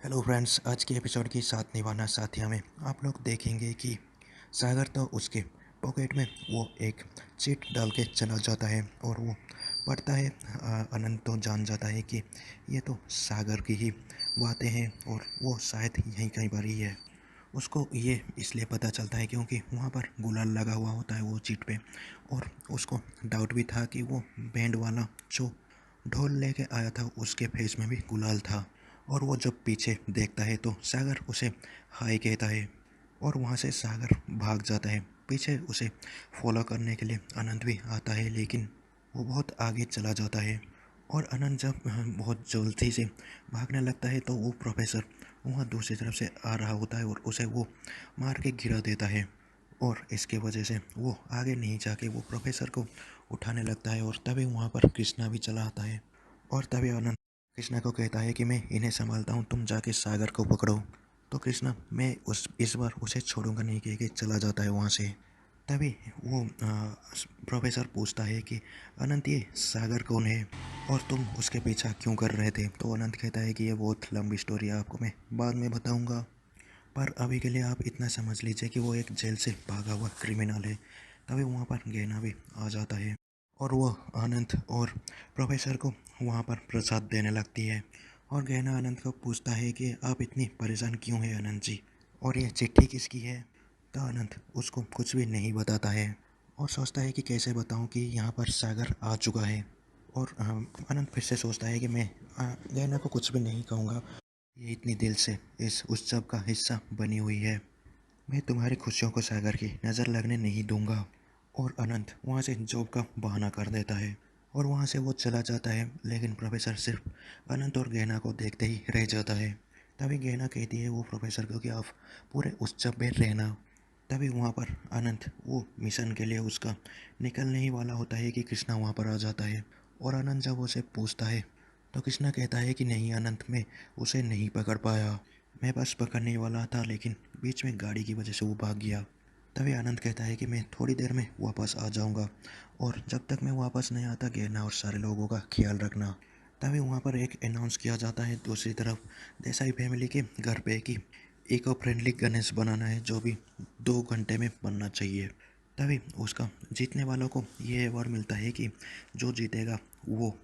Hello friends, आज के episode के साथ निभाना साथिया में आप लोग देखेंगे कि सागर तो उसके पॉकेट में वो एक चिट डाल के चला जाता है और वो पढ़ता है। अनंत तो जान जाता है कि ये तो सागर की ही बातें हैं और वो शायद यहीं कहीं पर ही है। उसको ये इसलिए पता चलता है क्योंकि वहाँ पर गुलाल लगा हुआ होता है वो चिट पे। और उसको डाउट भी था कि वो बैंड वाला जो ढोल लेके आया था उसके फेस में भी गुलाल था। और वो जब पीछे देखता है तो सागर उसे हाय कहता है और वहाँ से सागर भाग जाता है। पीछे उसे फॉलो करने के लिए अनंत भी आता है, लेकिन वो बहुत आगे चला जाता है। और अनंत जब बहुत जल्दी से भागने लगता है तो वो प्रोफेसर वहाँ दूसरी तरफ से आ रहा होता है और उसे वो मार के गिरा देता है। और इसके वजह से वो आगे नहीं जाके वो प्रोफेसर को उठाने लगता है और तभी वहाँ पर कृष्णा भी चला आता है। और तभी आनंद कृष्णा को कहता है कि मैं इन्हें संभालता हूँ, तुम जाके सागर को पकड़ो। तो कृष्णा मैं उस इस बार उसे छोड़ूंगा नहीं कह के चला जाता है वहाँ से। तभी वो प्रोफेसर पूछता है कि अनंत ये सागर कौन है और तुम उसके पीछा क्यों कर रहे थे। तो अनंत कहता है कि ये बहुत लंबी स्टोरी है, आपको मैं बाद में बताऊंगा, पर अभी के लिए आप इतना समझ लीजिए कि वो एक जेल से भागा हुआ क्रिमिनल है। तभी वहाँ पर गैना भी आ जाता है और वो आनंद और प्रोफेसर को वहाँ पर प्रसाद देने लगती है। और गहना आनंद को पूछता है कि आप इतनी परेशान क्यों हैं आनंद जी, और ये चिट्ठी किसकी है। तो आनंद उसको कुछ भी नहीं बताता है और सोचता है कि कैसे बताऊं कि यहाँ पर सागर आ चुका है। और आनंद फिर से सोचता है कि मैं गहना को कुछ भी नहीं कहूँगा, ये इतनी दिल से इस उत्सव का हिस्सा बनी हुई है। मैं तुम्हारी खुशियों को सागर की नज़र लगने नहीं दूंगा। और अनंत वहाँ से जॉब का बहाना कर देता है और वहाँ से वो चला जाता है, लेकिन प्रोफेसर सिर्फ अनंत और गहना को देखते ही रह जाता है। तभी गहना कहती है वो प्रोफेसर को कि आप पूरे उत्सव में रहना। तभी वहाँ पर अनंत वो मिशन के लिए उसका निकलने ही वाला होता है कि कृष्णा वहाँ पर आ जाता है। और अनंत जब उसे पूछता है तो कृष्णा कहता है कि नहीं अनंत, मैं उसे नहीं पकड़ पाया, मैं बस पकड़ने वाला था लेकिन बीच में गाड़ी की वजह से वो भाग गया। तभी आनंद कहता है कि मैं थोड़ी देर में वापस आ जाऊंगा और जब तक मैं वापस नहीं आता गहना और सारे लोगों का ख्याल रखना। तभी वहाँ पर एक अनाउंस किया जाता है दूसरी तरफ देसाई फैमिली के घर पे कि इको फ्रेंडली गणेश बनाना है जो भी 2 घंटे में बनना चाहिए। तभी उसका जीतने वालों को ये अवार्ड मिलता है कि जो जीतेगा वो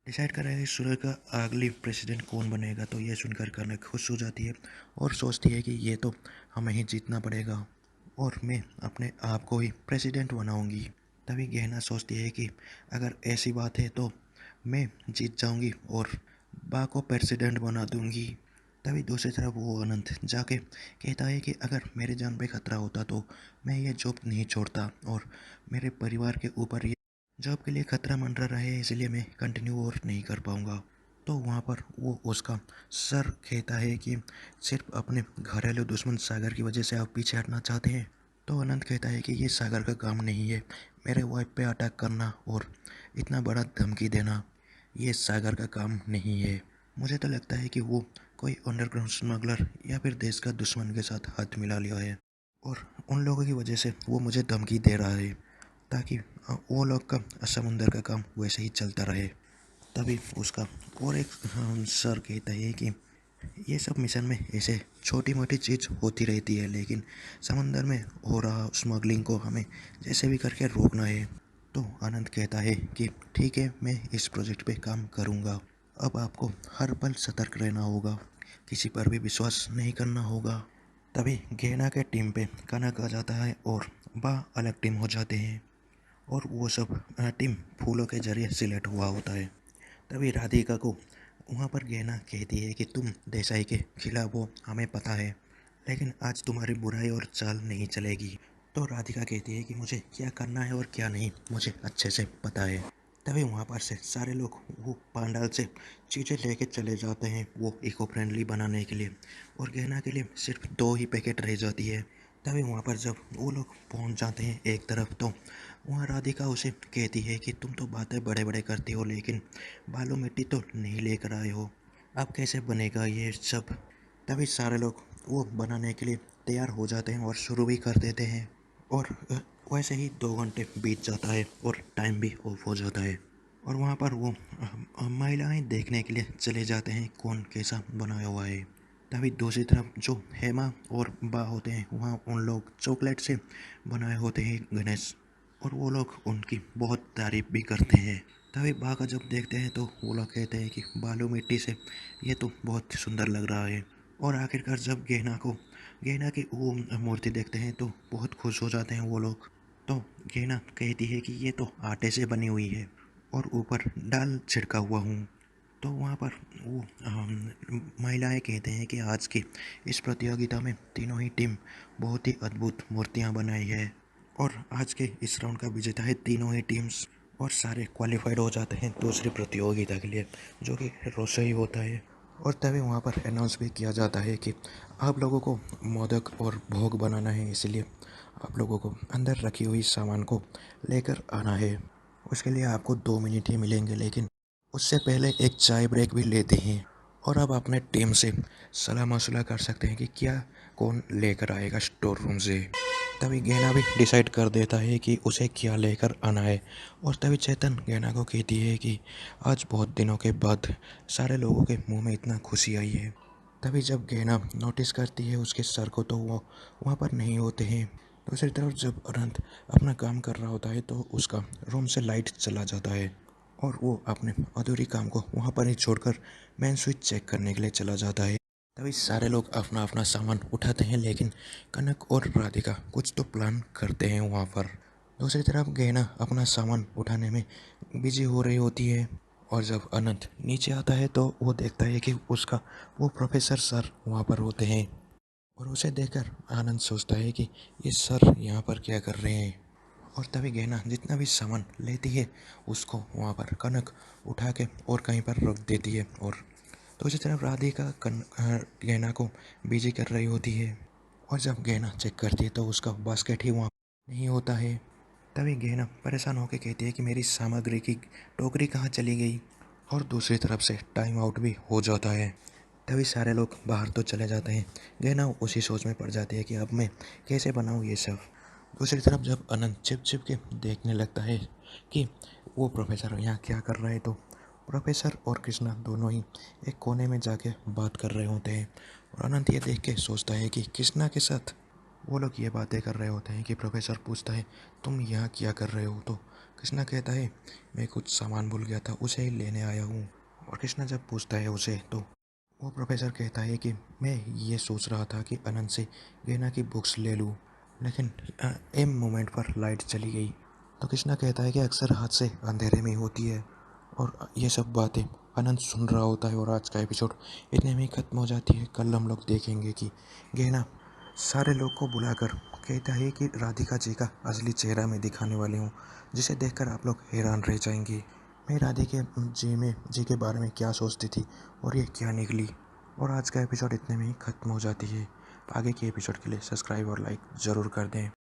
डिसाइड करेगा कि सूरज का अगली प्रेसिडेंट कौन बनेगा। तो ये सुनकर करने खुश हो जाती है और सोचती है कि ये तो हमें ही जीतना पड़ेगा और मैं अपने आप को ही प्रेसिडेंट बनाऊंगी। तभी गहना सोचती है कि अगर ऐसी बात है तो मैं जीत जाऊंगी और बा को प्रेसिडेंट बना दूंगी। तभी दूसरी तरफ वो अनंत जाके कहता है कि अगर मेरे जान पे खतरा होता तो मैं ये जॉब नहीं छोड़ता और मेरे परिवार के ऊपर ये जॉब के लिए खतरा मंडरा रहे है, इसलिए मैं कंटिन्यू और नहीं कर पाऊंगा। तो वहाँ पर वो उसका सर कहता है कि सिर्फ अपने घरेलू दुश्मन सागर की वजह से आप पीछे हटना चाहते हैं। तो अनंत कहता है कि ये सागर का काम नहीं है, मेरे वाइफ पे अटैक करना और इतना बड़ा धमकी देना ये सागर का काम नहीं है। मुझे तो लगता है कि वो कोई अंडरग्राउंड स्मगलर या फिर देश का दुश्मन के साथ हाथ मिला लिया है और उन लोगों की वजह से वो मुझे धमकी दे रहा है ताकि वो लोग का समुंदर का काम वैसे ही चलता रहे। तभी उसका और एक सर कहता है कि ये सब मिशन में ऐसे छोटी मोटी चीज़ होती रहती है, लेकिन समंदर में हो रहा स्मगलिंग को हमें जैसे भी करके रोकना है। तो आनंद कहता है कि ठीक है, मैं इस प्रोजेक्ट पे काम करूँगा। अब आपको हर पल सतर्क रहना होगा, किसी पर भी विश्वास नहीं करना होगा। तभी गहना के टीम पे कनक आ जाता है और बा अलग टीम हो जाते हैं और वो सब टीम फूलों के जरिए सिलेक्ट हुआ होता है। तभी राधिका को वहाँ पर गहना कहती है कि तुम देसाई के खिलाफ हो, हमें पता है, लेकिन आज तुम्हारी बुराई और चाल नहीं चलेगी। तो राधिका कहती है कि मुझे क्या करना है और क्या नहीं मुझे अच्छे से पता है। तभी वहाँ पर से सारे लोग वो पांडाल से चीज़ें लेके चले जाते हैं वो इको फ्रेंडली बनाने के लिए और गहना के लिए सिर्फ 2 ही पैकेट रह जाती है। तभी वहाँ पर जब वो लोग पहुँच जाते हैं एक तरफ तो वहाँ राधिका उसे कहती है कि तुम तो बातें बड़े बड़े करती हो लेकिन बालू मिट्टी तो नहीं लेकर आए हो, अब कैसे बनेगा ये सब। तभी सारे लोग वो बनाने के लिए तैयार हो जाते हैं और शुरू भी कर देते हैं और वैसे ही 2 घंटे बीत जाता है और टाइम भी ऑफ हो जाता है। और वहाँ पर वो महिलाएं देखने के लिए चले जाते हैं कौन कैसा बनाया हुआ है। तभी दूसरी तरफ जो हेमा और बा होते हैं वहाँ उन लोग चॉकलेट से बनाए होते हैं गणेश, और वो लोग उनकी बहुत तारीफ भी करते हैं। तभी बा का जब देखते हैं तो वो लोग कहते हैं कि बालू मिट्टी से ये तो बहुत सुंदर लग रहा है। और आखिरकार जब गहना की वो मूर्ति देखते हैं तो बहुत खुश हो जाते हैं वो लोग। तो गहना कहती है कि ये तो आटे से बनी हुई है और ऊपर दाल छिड़का हुआ हूँ। तो वहाँ पर वो महिलाएं कहते हैं कि आज की इस प्रतियोगिता में तीनों ही टीम बहुत ही अद्भुत मूर्तियाँ बनाई है, और आज के इस राउंड का विजेता है तीनों ही टीम्स, और सारे क्वालिफाइड हो जाते हैं दूसरी प्रतियोगिता के लिए जो कि रोसोई होता है। और तभी वहाँ पर अनाउंस भी किया जाता है कि आप लोगों को मोदक और भोग बनाना है, इसलिए आप लोगों को अंदर रखी हुई सामान को लेकर आना है। उसके लिए आपको 2 मिनट ही मिलेंगे, लेकिन उससे पहले एक चाय ब्रेक भी लेते हैं और अब अपने टीम से सलाह मशवरा कर सकते हैं कि क्या कौन लेकर आएगा स्टोर रूम से। तभी गहना भी डिसाइड कर देता है कि उसे क्या लेकर आना है, और तभी चेतन गहना को कहती है कि आज बहुत दिनों के बाद सारे लोगों के मुंह में इतना खुशी आई है। तभी जब गहना नोटिस करती है उसके सर को तो वो वहाँ पर नहीं होते हैं। दूसरी तरफ जब अनंत अपना काम कर रहा होता है तो उसका रूम से लाइट चला जाता है और वो अपने अधूरी काम को वहाँ पर ही छोड़कर मेन स्विच चेक करने के लिए चला जाता है। तभी सारे लोग अपना अपना सामान उठाते हैं, लेकिन कनक और राधिका कुछ तो प्लान करते हैं वहाँ पर। दूसरी तरफ गहना अपना सामान उठाने में बिजी हो रही होती है, और जब अनंत नीचे आता है तो वो देखता है कि उसका वो प्रोफेसर सर वहाँ पर होते हैं, और उसे देखकर आनंद सोचता है कि ये सर यहाँ पर क्या कर रहे हैं। और तभी गहना जितना भी सामान लेती है उसको वहाँ पर कनक उठा के और कहीं पर रख देती है, और दूसरी तरफ राधिका गहना को बिजी कर रही होती है। और जब गहना चेक करती है तो उसका बास्केट ही वहाँ नहीं होता है। तभी गहना परेशान होकर कहती है कि मेरी सामग्री की टोकरी कहाँ चली गई, और दूसरी तरफ से टाइम आउट भी हो जाता है। तभी सारे लोग बाहर तो चले जाते हैं, गहना उसी सोच में पड़ जाती है कि अब मैं कैसे बनाऊँ ये सब। दूसरी तरफ जब अनंत छिप छिप के देखने लगता है कि वो प्रोफेसर यहाँ क्या कर रहा है, तो प्रोफेसर और कृष्णा दोनों ही एक कोने में जाके बात कर रहे होते हैं। और अनंत ये देख के सोचता है कि कृष्णा के साथ वो लोग ये बातें कर रहे होते हैं कि प्रोफेसर पूछता है तुम यहाँ क्या कर रहे हो, तो कृष्णा कहता है मैं कुछ सामान भूल गया था उसे ही लेने आया हूँ। और कृष्णा जब पूछता है उसे तो वो प्रोफेसर कहता है कि मैं ये सोच रहा था कि अनंत से गहना की बुक्स ले लूँ, लेकिन एम मोमेंट पर लाइट चली गई। तो कृष्णा कहता है कि अक्सर हाथ से अंधेरे में होती है, और ये सब बातें अनंत सुन रहा होता है। और आज का एपिसोड इतने में ही ख़त्म हो जाती है। कल हम लोग देखेंगे कि गहना सारे लोग को बुलाकर कहता है कि राधिका जी का असली चेहरा मैं दिखाने वाली हूँ, जिसे देखकर आप लोग हैरान रह जाएंगे मैं राधिका जी के बारे में क्या सोचती थी और ये क्या निकली। और आज का एपिसोड इतने में ही ख़त्म हो जाती है। आगे के एपिसोड के लिए सब्सक्राइब और लाइक ज़रूर कर दें।